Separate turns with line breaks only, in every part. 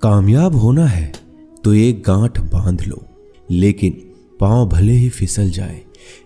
कामयाब होना है तो एक गांठ बांध लो, लेकिन पांव भले ही फिसल जाए,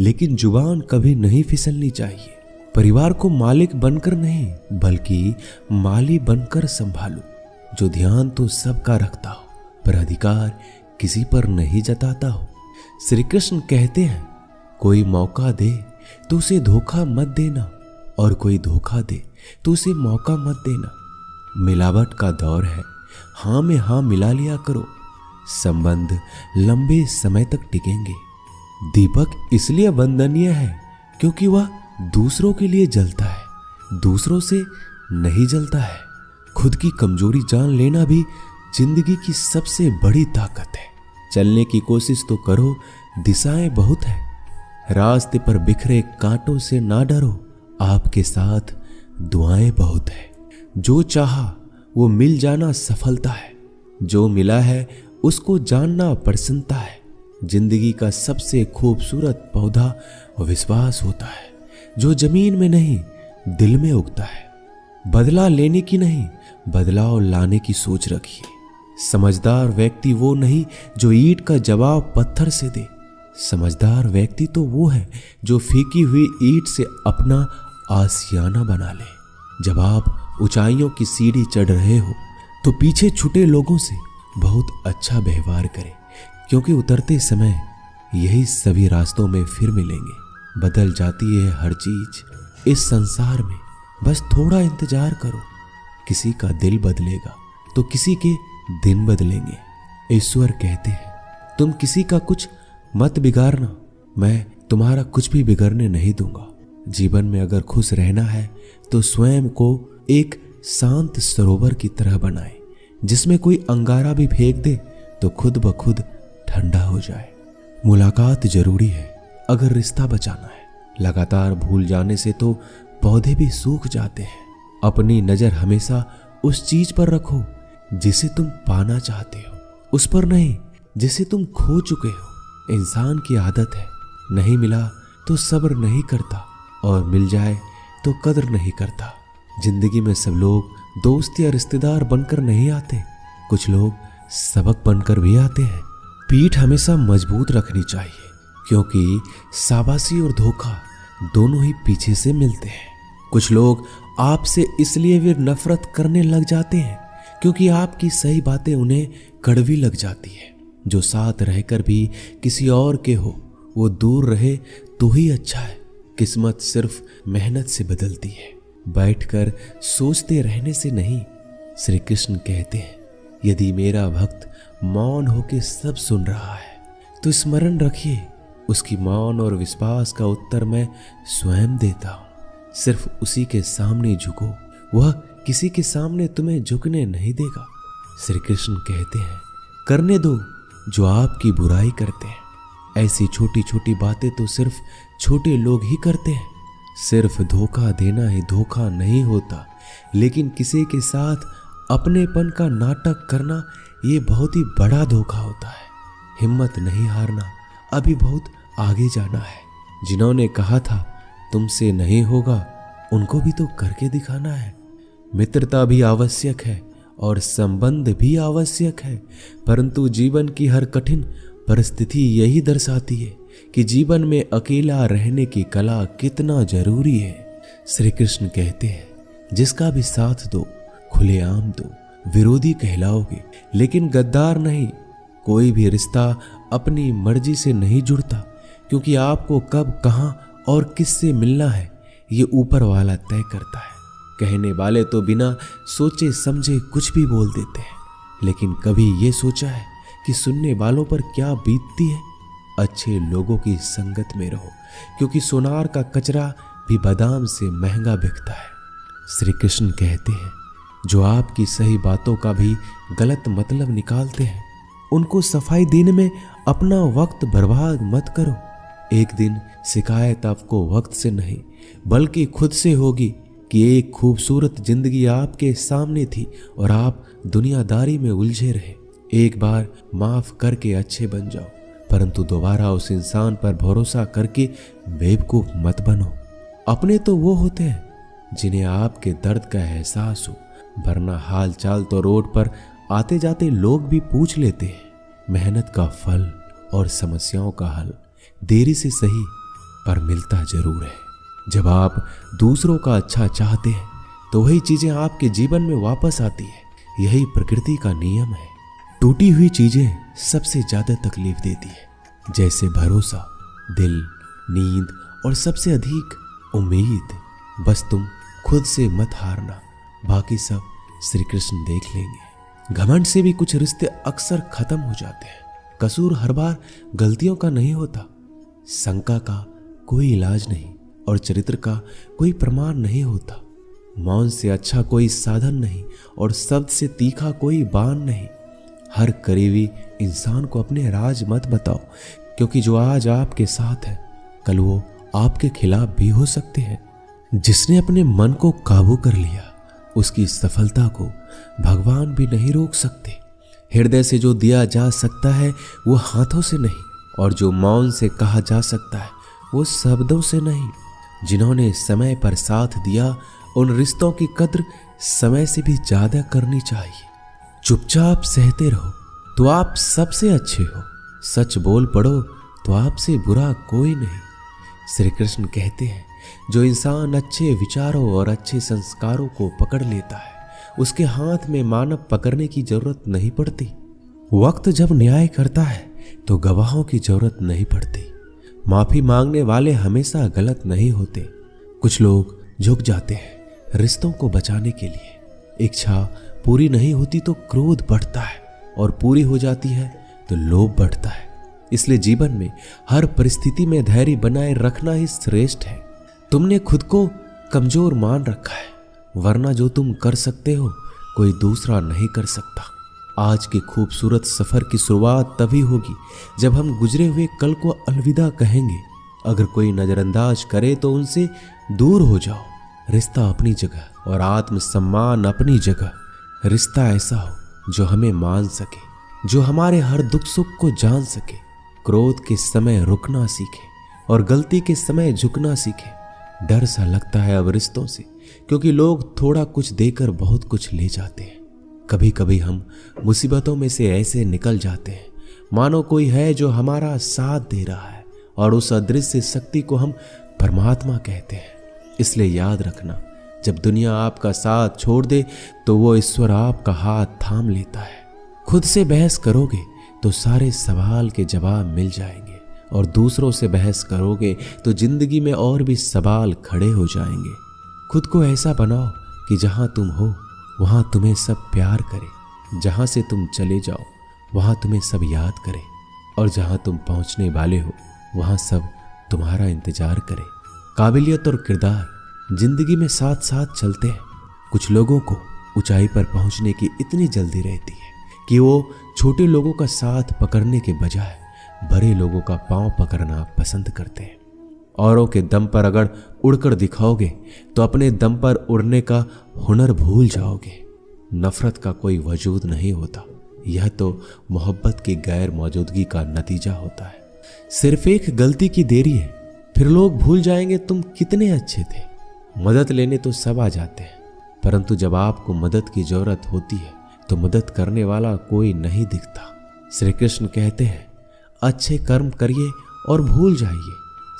लेकिन जुबान कभी नहीं फिसलनी चाहिए। परिवार को मालिक बनकर नहीं बल्कि माली बनकर संभालो, जो ध्यान तो सबका रखता हो पर अधिकार किसी पर नहीं जताता हो। श्री कृष्ण कहते हैं, कोई मौका दे तो उसे धोखा मत देना, और कोई धोखा दे तो उसे मौका मत देना। मिलावट का दौर है, हाँ में हाँ मिला लिया करो, संबंध लंबे समय तक टिकेंगे। दीपक इसलिए वंदनीय है क्योंकि वह दूसरों के लिए जलता है, दूसरों से नहीं जलता है। खुद की कमजोरी जान लेना भी जिंदगी की सबसे बड़ी ताकत है। चलने की कोशिश तो करो, दिशाएं बहुत है। रास्ते पर बिखरे कांटों से ना डरो, आपके साथ दुआएं बहुत है। जो चाहा वो मिल जाना सफलता है, जो मिला है उसको जानना प्रसन्नता है। जिंदगी का सबसे खूबसूरत पौधा विश्वास होता है, जो जमीन में नहीं दिल में उगता है। बदला लेने की नहीं, बदलाव लाने की सोच रखिए। समझदार व्यक्ति वो नहीं जो ईंट का जवाब पत्थर से दे, समझदार व्यक्ति तो वो है जो फीकी हुई ईंट से अपना आशियाना बना ले। जब आप ऊंचाइयों की सीढ़ी चढ़ रहे हो तो पीछे छूटे लोगों से बहुत अच्छा व्यवहार करें, क्योंकि उतरते समय यही सभी रास्तों में फिर मिलेंगे। बदल जाती है हर चीज इस संसार में, बस थोड़ा इंतजार करो। किसी का दिल बदलेगा तो किसी के दिन बदलेंगे। ईश्वर कहते हैं, तुम किसी का कुछ मत बिगाड़ना, मैं तुम्हारा कुछ भी बिगड़ने नहीं दूंगा। जीवन में अगर खुश रहना है तो स्वयं को एक शांत सरोवर की तरह बनाए, जिसमें कोई अंगारा भी फेंक दे तो खुद ब खुद ठंडा हो जाए। मुलाकात जरूरी है अगर रिश्ता बचाना है। लगातार भूल जाने से तो पौधे भी सूख जाते हैं। अपनी नजर हमेशा उस चीज पर रखो जिसे तुम पाना चाहते हो, उस पर नहीं जिसे तुम खो चुके हो। इंसान की आदत है, नहीं मिला तो सब्र नहीं करता, और मिल जाए तो कदर नहीं करता। जिंदगी में सब लोग दोस्त या रिश्तेदार बनकर नहीं आते, कुछ लोग सबक बनकर भी आते हैं। पीठ हमेशा मजबूत रखनी चाहिए, क्योंकि शाबाशी और धोखा दोनों ही पीछे से मिलते हैं। कुछ लोग आपसे इसलिए भी नफरत करने लग जाते हैं क्योंकि आपकी सही बातें उन्हें कड़वी लग जाती है। जो साथ रहकर भी किसी और के हो, वो दूर रहे तो ही अच्छा है। किस्मत सिर्फ मेहनत से बदलती है, बैठकर सोचते रहने से नहीं। श्री कृष्ण कहते हैं, यदि मेरा भक्त मौन होके सब सुन रहा है तो स्मरण रखिए, उसकी मौन और विश्वास का उत्तर मैं स्वयं देता हूं। सिर्फ उसी के सामने झुको, वह किसी के सामने तुम्हें झुकने नहीं देगा। श्री कृष्ण कहते हैं, करने दो जो आपकी बुराई करते हैं। ऐसी छोटी छोटी बातें तो सिर्फ छोटे लोग ही करते हैं। सिर्फ धोखा देना ही धोखा नहीं होता, लेकिन किसी के साथ अपनेपन का नाटक करना ये बहुत ही बड़ा धोखा होता है। हिम्मत नहीं हारना, अभी बहुत आगे जाना है। जिन्होंने कहा था तुमसे नहीं होगा, उनको भी तो करके दिखाना है। मित्रता भी आवश्यक है और संबंध भी आवश्यक है, परंतु जीवन की हर कठिन परिस्थिति यही दर्शाती है कि जीवन में अकेला रहने की कला कितना जरूरी है। श्री कृष्ण कहते हैं, जिसका भी साथ दो खुलेआम दो, विरोधी कहलाओगे लेकिन गद्दार नहीं। कोई भी रिश्ता अपनी मर्जी से नहीं जुड़ता, क्योंकि आपको कब, कहां और किससे मिलना है ये ऊपर वाला तय करता है। कहने वाले तो बिना सोचे समझे कुछ भी बोल देते हैं, लेकिन कभी ये सोचा है कि सुनने वालों पर क्या बीतती है। अच्छे लोगों की संगत में रहो, क्योंकि सोनार का कचरा भी बादाम से महंगा बिकता है। श्री कृष्ण कहते हैं, जो आपकी सही बातों का भी गलत मतलब निकालते हैं, उनको सफाई देने में अपना वक्त बर्बाद मत करो। एक दिन शिकायत आपको वक्त से नहीं बल्कि खुद से होगी कि एक खूबसूरत जिंदगी आपके सामने थी और आप दुनियादारी में उलझे रहे। एक बार माफ करके अच्छे बन जाओ, परंतु दोबारा उस इंसान पर भरोसा करके बेवकूफ मत बनो। अपने तो वो होते हैं जिन्हें आपके दर्द का एहसास हो, वरना हाल चाल तो रोड पर आते जाते लोग भी पूछ लेते हैं। मेहनत का फल और समस्याओं का हल देरी से सही पर मिलता जरूर है। जब आप दूसरों का अच्छा चाहते हैं तो वही चीजें आपके जीवन में वापस आती है। यही प्रकृति का नियम है। टूटी हुई चीजें सबसे ज्यादा तकलीफ देती है, जैसे भरोसा, दिल, नींद और सबसे अधिक उम्मीद। बस तुम खुद से मत हारना, बाकी सब श्री कृष्ण देख लेंगे। घमंड से भी कुछ रिश्ते अक्सर खत्म हो जाते हैं। कसूर हर बार गलतियों का नहीं होता, शंका का कोई इलाज नहीं और चरित्र का कोई प्रमाण नहीं होता। मौन से अच्छा कोई साधन नहीं और शब्द से तीखा कोई बाण नहीं। हर करीबी इंसान को अपने राज मत बताओ, क्योंकि जो आज आपके साथ है कल वो आपके खिलाफ भी हो सकते हैं। जिसने अपने मन को काबू कर लिया उसकी सफलता को भगवान भी नहीं रोक सकते। हृदय से जो दिया जा सकता है वो हाथों से नहीं, और जो मौन से कहा जा सकता है वो शब्दों से नहीं। जिन्होंने समय पर साथ दिया उन रिश्तों की कद्र समय से भी ज्यादा करनी चाहिए। चुपचाप सहते रहो तो आप सबसे अच्छे हो, सच बोल पड़ो तो आपसे बुरा कोई नहीं। श्री कृष्ण कहते हैं, जो इंसान अच्छे विचारों और अच्छे संस्कारों को पकड़ लेता है उसके हाथ में मानव पकड़ने की जरूरत नहीं पड़ती। वक्त जब न्याय करता है तो गवाहों की जरूरत नहीं पड़ती। माफी मांगने वाले हमेशा गलत नहीं होते। कुछ लोग झुक जाते हैं रिश्तों को बचाने के लिए। इच्छा पूरी नहीं होती तो क्रोध बढ़ता है, और पूरी हो जाती है तो लोभ बढ़ता है। इसलिए जीवन में हर परिस्थिति में धैर्य बनाए रखना ही श्रेष्ठ है। तुमने खुद को कमजोर मान रखा है, वरना जो तुम कर सकते हो कोई दूसरा नहीं कर सकता। आज के खूबसूरत सफर की शुरुआत तभी होगी जब हम गुजरे हुए कल को अलविदा कहेंगे। अगर कोई नजरअंदाज करे तो उनसे दूर हो जाओ। रिश्ता अपनी जगह और आत्मसम्मान अपनी जगह। रिश्ता ऐसा हो जो हमें मान सके, जो हमारे हर दुख सुख को जान सके, क्रोध के समय रुकना सीखे और गलती के समय झुकना सीखे। डर सा लगता है अब रिश्तों से, क्योंकि लोग थोड़ा कुछ देकर बहुत कुछ ले जाते हैं। कभी कभी हम मुसीबतों में से ऐसे निकल जाते हैं मानो कोई है जो हमारा साथ दे रहा है, और उस अदृश्य शक्ति को हम परमात्मा कहते हैं। इसलिए याद रखना, जब दुनिया आपका साथ छोड़ दे तो वो ईश्वर आपका हाथ थाम लेता है। खुद से बहस करोगे तो सारे सवाल के जवाब मिल जाएंगे, और दूसरों से बहस करोगे तो जिंदगी में और भी सवाल खड़े हो जाएंगे। खुद को ऐसा बनाओ कि जहां तुम हो वहां तुम्हें सब प्यार करे, जहां से तुम चले जाओ वहां तुम्हें सब याद करे, और जहां तुम पहुंचने वाले हो वहां सब तुम्हारा इंतजार करे। काबिलियत और किरदार जिंदगी में साथ साथ चलते हैं। कुछ लोगों को ऊंचाई पर पहुंचने की इतनी जल्दी रहती है कि वो छोटे लोगों का साथ पकड़ने के बजाय बड़े लोगों का पांव पकड़ना पसंद करते हैं। औरों के दम पर अगर उड़कर दिखाओगे तो अपने दम पर उड़ने का हुनर भूल जाओगे। नफरत का कोई वजूद नहीं होता, यह तो मोहब्बत की गैर मौजूदगी का नतीजा होता है। सिर्फ एक गलती की देरी है, फिर लोग भूल जाएंगे तुम कितने अच्छे थे। मदद लेने तो सब आ जाते हैं, परंतु जब आपको मदद की जरूरत होती है तो मदद करने वाला कोई नहीं दिखता। श्री कृष्ण कहते हैं, अच्छे कर्म करिए और भूल जाइए,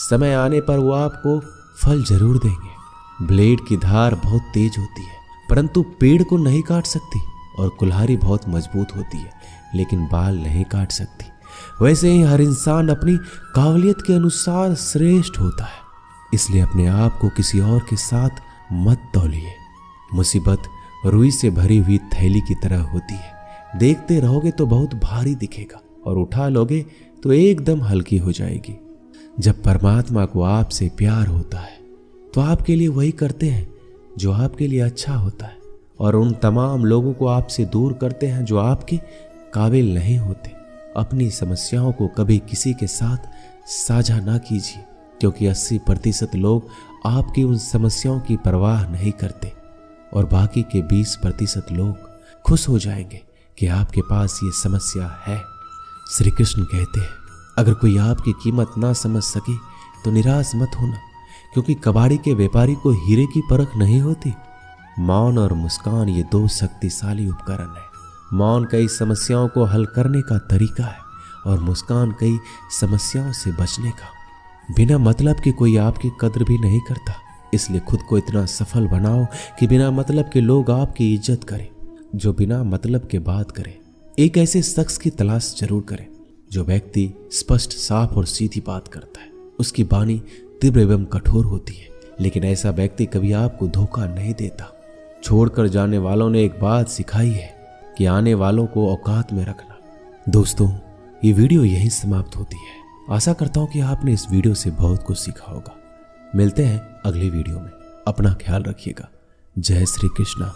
समय आने पर वो आपको फल जरूर देंगे। ब्लेड की धार बहुत तेज होती है, परंतु पेड़ को नहीं काट सकती, और कुल्हाड़ी बहुत मजबूत होती है लेकिन बाल नहीं काट सकती। वैसे ही हर इंसान अपनी काबिलियत के अनुसार श्रेष्ठ होता है। इसलिए अपने आप को किसी और के साथ मत तौलिए। मुसीबत रुई से भरी हुई थैली की तरह होती है, देखते रहोगे तो बहुत भारी दिखेगा और उठा लोगे तो एकदम हल्की हो जाएगी। जब परमात्मा को आपसे प्यार होता है तो आपके लिए वही करते हैं जो आपके लिए अच्छा होता है, और उन तमाम लोगों को आपसे दूर करते हैं जो आपके काबिल नहीं होते। अपनी समस्याओं को कभी किसी के साथ साझा ना कीजिए, क्योंकि 80% लोग आपकी उन समस्याओं की परवाह नहीं करते, और बाकी के 20% लोग खुश हो जाएंगे कि आपके पास ये समस्या है। श्री कृष्ण कहते हैं, अगर कोई आपकी कीमत ना समझ सके तो निराश मत होना, क्योंकि कबाड़ी के व्यापारी को हीरे की परख नहीं होती। मौन और मुस्कान ये दो शक्तिशाली उपकरण है मौन कई समस्याओं को हल करने का तरीका है और मुस्कान कई समस्याओं से बचने का। बिना मतलब के कोई आपकी कद्र भी नहीं करता, इसलिए खुद को इतना सफल बनाओ कि बिना मतलब के लोग आपकी इज्जत करें। जो बिना मतलब के बात करे, एक ऐसे शख्स की तलाश जरूर करें जो व्यक्ति स्पष्ट, साफ और सीधी बात करता है। उसकी वाणी तीव्र एवं कठोर होती है, लेकिन ऐसा व्यक्ति कभी आपको धोखा नहीं देता। छोड़कर जाने वालों ने एक बात सिखाई है कि आने वालों को औकात में रखना। दोस्तों, ये वीडियो यहीं समाप्त होती है। आशा करता हूं कि आपने इस वीडियो से बहुत कुछ सीखा होगा। मिलते हैं अगली वीडियो में। अपना ख्याल रखिएगा। जय श्री कृष्णा।